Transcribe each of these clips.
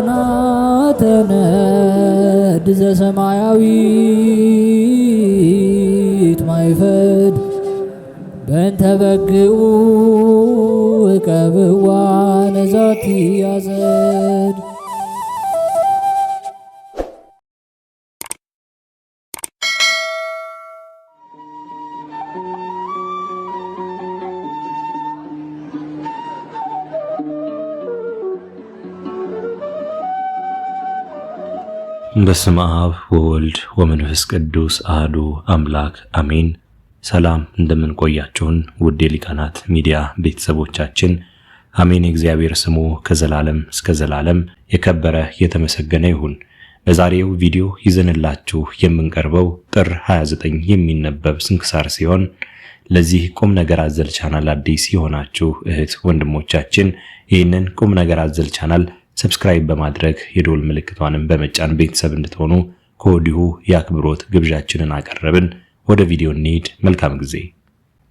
ሊቃናተ ነድ ዘሰማያዊት ማይፈድ በእንተ በግዑ እቀብዋ ነዛቲ ያዘድ። በስመ አብ ወወልድ ወመንፈስ ቅዱስ አሐዱ አምላክ አሜን። ሰላም እንደምን ቆያችሁን ውድ የሊቃናት ሚዲያ ቤተሰቦቻችን፣ አሜን። የእግዚአብሔር ስሙ ከዘላለም እስከ ዘላለም የከበረ የተመሰገነ ይሁን። በዛሬው ቪዲዮ ይዘንላችሁ የምንቀርበው ጥር 29 የሚነበብ ስንክሳር ሲሆን ለዚህ ቁም ነገር አዘል ቻናል አዲስ የሆናችሁ እህት ወንድሞቻችን ይህንን ቁም ነገር አዘል ቻናል ሰብስክራይብ በማድረግ የደወል ምልክቷንም በመጫን ቤተሰብ እንድትሆኑ ከወዲሁ የአክብሮት ግብዣችንን አቀረብን። ወደ ቪዲዮ እንሂድ። መልካም ጊዜ።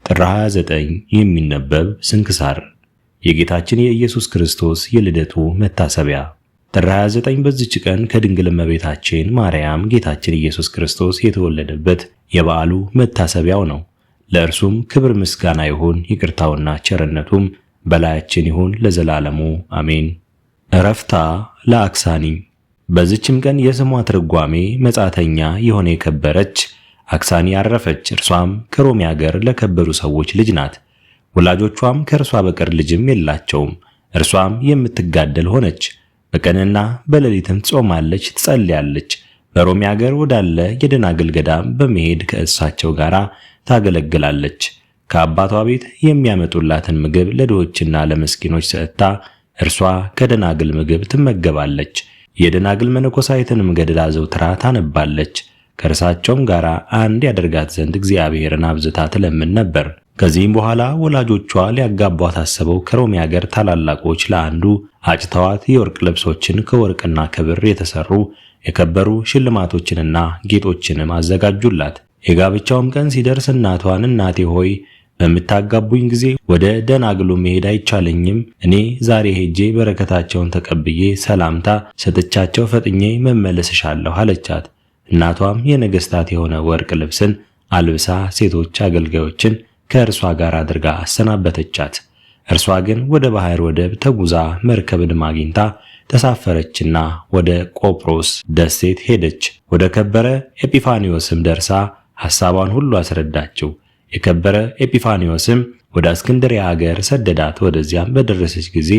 ጥር 29 የሚነበብ ስንክሳር የጌታችን የኢየሱስ ክርስቶስ የልደቱ መታሰቢያ። ጥር 29 በዚች ቀን ከድንግል እመቤታችን ማርያም ጌታችን ኢየሱስ ክርስቶስ የተወለደበት የበዓሉ መታሰቢያው ነው። ለእርሱም ክብር ምስጋና ይሁን፣ ይቅርታውና ቸርነቱም በላያችን ይሁን ለዘላለሙ አሜን። ዕረፍታ ለአክሳኒ። በዚችም ቀን የስሟ ትርጓሜ መጻተኛ የሆነ የከበረች አክሳኒ አረፈች። እርሷም ከሮሜ ሀገር ለከበሩ ሰዎች ልጅ ናት። ወላጆቿም ከእርሷ በቀር ልጅም የላቸውም። እርሷም የምትጋደል ሆነች። በቀንና በሌሊትም ትጾማለች፣ ትጸልያለች። በሮሜ ሀገር ወዳለ የደናግል ገዳም በመሄድ ከእሳቸው ጋር ታገለግላለች። ከአባቷ ቤት የሚያመጡላትን ምግብ ለድሆችና ለምስኪኖች ሰጥታ እርሷ ከደናግል ምግብ ትመገባለች። የደናግል መነኮሳይትንም ገድል አዘውትራ ታነባለች። ከእርሳቸውም ጋር አንድ ያደርጋት ዘንድ እግዚአብሔርን አብዝታ ትለምን ነበር። ከዚህም በኋላ ወላጆቿ ሊያጋቧት አስበው ከሮሜ ሀገር ታላላቆች ለአንዱ አጭተዋት የወርቅ ልብሶችን ከወርቅና ከብር የተሰሩ የከበሩ ሽልማቶችንና ጌጦችንም አዘጋጁላት። የጋብቻውም ቀን ሲደርስ እናቷን እናቴ ሆይ በምታጋቡኝ ጊዜ ወደ ደናግሉ መሄድ አይቻለኝም። እኔ ዛሬ ሄጄ በረከታቸውን ተቀብዬ ሰላምታ ሰጥቻቸው ፈጥኜ መመለስሻለሁ አለቻት። እናቷም የነገስታት የሆነ ወርቅ ልብስን አልብሳ ሴቶች አገልጋዮችን ከእርሷ ጋር አድርጋ አሰናበተቻት። እርሷ ግን ወደ ባህር ወደብ ተጉዛ መርከብንም አግኝታ ተሳፈረችና ወደ ቆጵሮስ ደሴት ሄደች። ወደ ከበረ ኤጲፋኒዮስም ደርሳ ሐሳቧን ሁሉ አስረዳችው። የከበረ ኤጲፋኒዮስም ወደ እስክንድርያ ሀገር ሰደዳት። ወደዚያም በደረሰች ጊዜ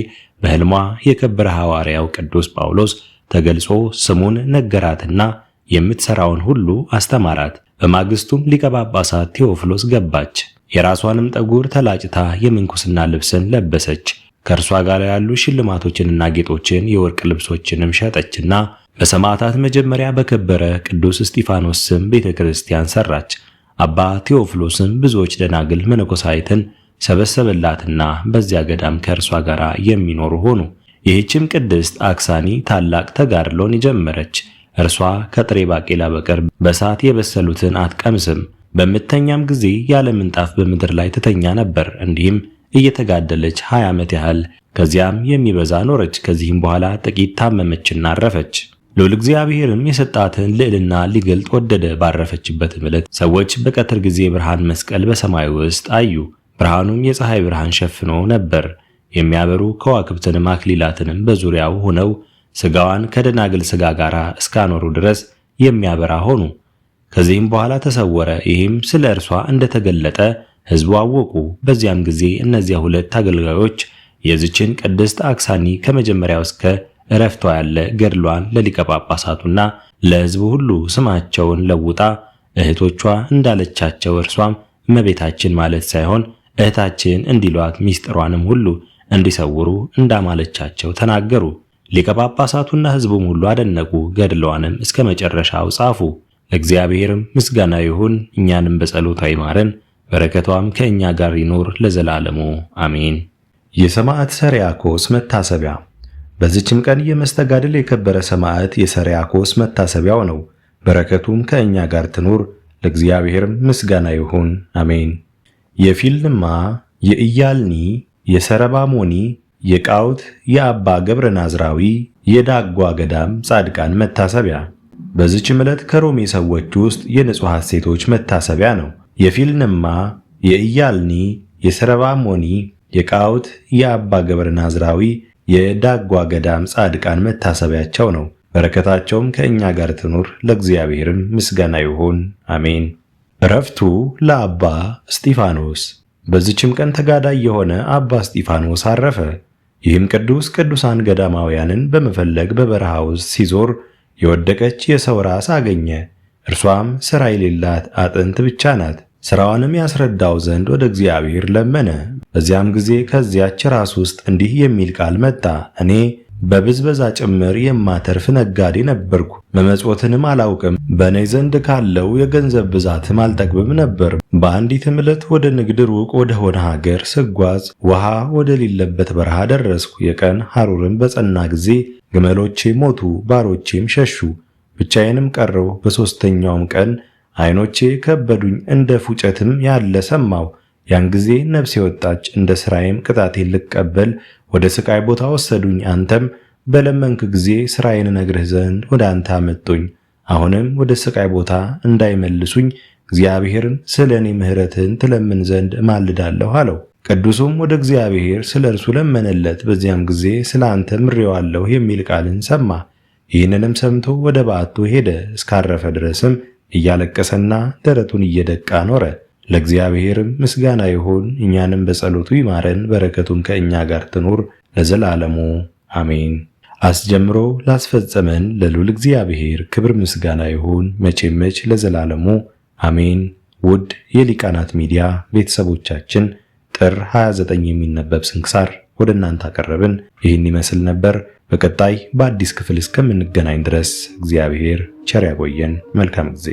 በሕልሟ የከበረ ሐዋርያው ቅዱስ ጳውሎስ ተገልጾ ስሙን ነገራትና የምትሰራውን ሁሉ አስተማራት። በማግስቱም ሊቀ ጳጳሳት ቴዎፍሎስ ገባች። የራሷንም ጠጉር ተላጭታ የምንኩስና ልብስን ለበሰች። ከእርሷ ጋር ያሉ ሽልማቶችንና ጌጦችን የወርቅ ልብሶችንም ሸጠችና በሰማዕታት መጀመሪያ በከበረ ቅዱስ እስጢፋኖስ ስም ቤተክርስቲያን ሰራች። አባ ቴዎፍሎስም ብዙዎች ደናግል መነኮሳይትን ሰበሰበላትና በዚያ ገዳም ከእርሷ ጋር የሚኖሩ ሆኑ። ይህችም ቅድስት አክሳኒ ታላቅ ተጋድሎን ጀመረች። እርሷ ከጥሬ ባቄላ በቀር በእሳት የበሰሉትን አትቀምስም። በምተኛም ጊዜ ያለ ምንጣፍ በምድር ላይ ትተኛ ነበር። እንዲህም እየተጋደለች 20 ዓመት ያህል ከዚያም የሚበዛ ኖረች። ከዚህም በኋላ ጥቂት ታመመችና አረፈች። ልዑል እግዚአብሔርም የሰጣትን ልዕልና ሊገልጥ ወደደ። ባረፈችበትም ዕለት ሰዎች በቀትር ጊዜ ብርሃን መስቀል በሰማይ ውስጥ አዩ። ብርሃኑም የፀሐይ ብርሃን ሸፍኖ ነበር። የሚያበሩ ከዋክብትንም አክሊላትንም በዙሪያው ሆነው ስጋዋን ከደናግል ስጋ ጋር እስካኖሩ ድረስ የሚያበራ ሆኑ። ከዚህም በኋላ ተሰወረ። ይህም ስለ እርሷ እንደተገለጠ ሕዝቡ አወቁ። በዚያም ጊዜ እነዚያ ሁለት አገልጋዮች የዚችን ቅድስት አክሳኒ ከመጀመሪያው እስከ ዕረፍቷ ያለ ገድሏን ለሊቀ ጳጳሳቱና ለሕዝቡ ሁሉ ስማቸውን ለውጣ እህቶቿ እንዳለቻቸው እርሷም እመቤታችን ማለት ሳይሆን እህታችን እንዲሏት ሚስጥሯንም ሁሉ እንዲሰውሩ እንዳማለቻቸው ተናገሩ። ሊቀ ጳጳሳቱና ሕዝቡም ሁሉ አደነቁ። ገድሏንም እስከ መጨረሻው ጻፉ። ለእግዚአብሔርም ምስጋና ይሁን፣ እኛንም በጸሎቷ ይማረን፣ በረከቷም ከእኛ ጋር ይኖር ለዘላለሙ አሜን። የሰማዕት ሰሪያኮስ መታሰቢያ። በዚችም ቀን የመስተጋድል የከበረ ሰማዕት የሰሪያኮስ መታሰቢያው ነው። በረከቱም ከእኛ ጋር ትኑር፣ ለእግዚአብሔርም ምስጋና ይሁን አሜን። የፊልማ፣ የኢያልኒ፣ የሰረባሞኒ፣ የቃውት የአባ ገብረ ናዝራዊ የዳጓ ገዳም ጻድቃን መታሰቢያ። በዚህች ዕለት ከሮሜ ሰዎች ውስጥ የንጹሐት ሴቶች መታሰቢያ ነው። የፊልንማ፣ የኢያልኒ፣ የሰረባሞኒ፣ የቃውት የአባ ገብረ ናዝራዊ የዳጓ ገዳም ጻድቃን መታሰቢያቸው ነው። በረከታቸውም ከእኛ ጋር ትኑር፣ ለእግዚአብሔርም ምስጋና ይሁን፣ አሜን። ዕረፍቱ ለአባ እስጢፋኖስ። በዚችም ቀን ተጋዳይ የሆነ አባ እስጢፋኖስ አረፈ። ይህም ቅዱስ ቅዱሳን ገዳማውያንን በመፈለግ በበረሃ ውስጥ ሲዞር የወደቀች የሰው ራስ አገኘ። እርሷም ሥራ የሌላት አጥንት ብቻ ናት። ሥራዋንም ያስረዳው ዘንድ ወደ እግዚአብሔር ለመነ። በዚያም ጊዜ ከዚያች ራስ ውስጥ እንዲህ የሚል ቃል መጣ። እኔ በብዝበዛ ጭምር የማተርፍ ነጋዴ ነበርኩ፣ መመጽወትንም አላውቅም። በእኔ ዘንድ ካለው የገንዘብ ብዛትም አልጠግብም ነበር። በአንዲትም ዕለት ወደ ንግድ ሩቅ ወደ ሆነ ሀገር ስጓዝ ውሃ ወደሌለበት በረሃ ደረስኩ። የቀን ሐሩርም በጸና ጊዜ ግመሎቼ ሞቱ፣ ባሮቼም ሸሹ፣ ብቻዬንም ቀረው። በሦስተኛውም ቀን ዓይኖቼ ከበዱኝ፣ እንደ ፉጨትም ያለ ሰማሁ። ያን ጊዜ ነፍሴ ወጣች። እንደ ሥራዬም ቅጣቴን ልቀበል ወደ ስቃይ ቦታ ወሰዱኝ። አንተም በለመንክ ጊዜ ሥራዬን እነግርህ ዘንድ ወደ አንተ አመጡኝ። አሁንም ወደ ስቃይ ቦታ እንዳይመልሱኝ እግዚአብሔርን ስለ እኔ ምሕረትን ትለምን ዘንድ እማልዳለሁ አለው። ቅዱሱም ወደ እግዚአብሔር ስለ እርሱ ለመነለት። በዚያም ጊዜ ስለ አንተ ምሬዋለሁ የሚል ቃልን ሰማ። ይህንንም ሰምቶ ወደ በዓቱ ሄደ። እስካረፈ ድረስም እያለቀሰና ደረቱን እየደቃ ኖረ። ለእግዚአብሔርም ምስጋና ይሁን፣ እኛንም በጸሎቱ ይማረን፣ በረከቱም ከእኛ ጋር ትኑር ለዘላለሙ አሜን። አስጀምሮ ላስፈጸመን ለልዑል እግዚአብሔር ክብር ምስጋና ይሁን መቼም መች ለዘላለሙ አሜን። ውድ የሊቃናት ሚዲያ ቤተሰቦቻችን ጥር 29 የሚነበብ ስንክሳር ወደ እናንተ አቀረብን። ይህን ይመስል ነበር። በቀጣይ በአዲስ ክፍል እስከምንገናኝ ድረስ እግዚአብሔር ቸር ያቆየን። መልካም ጊዜ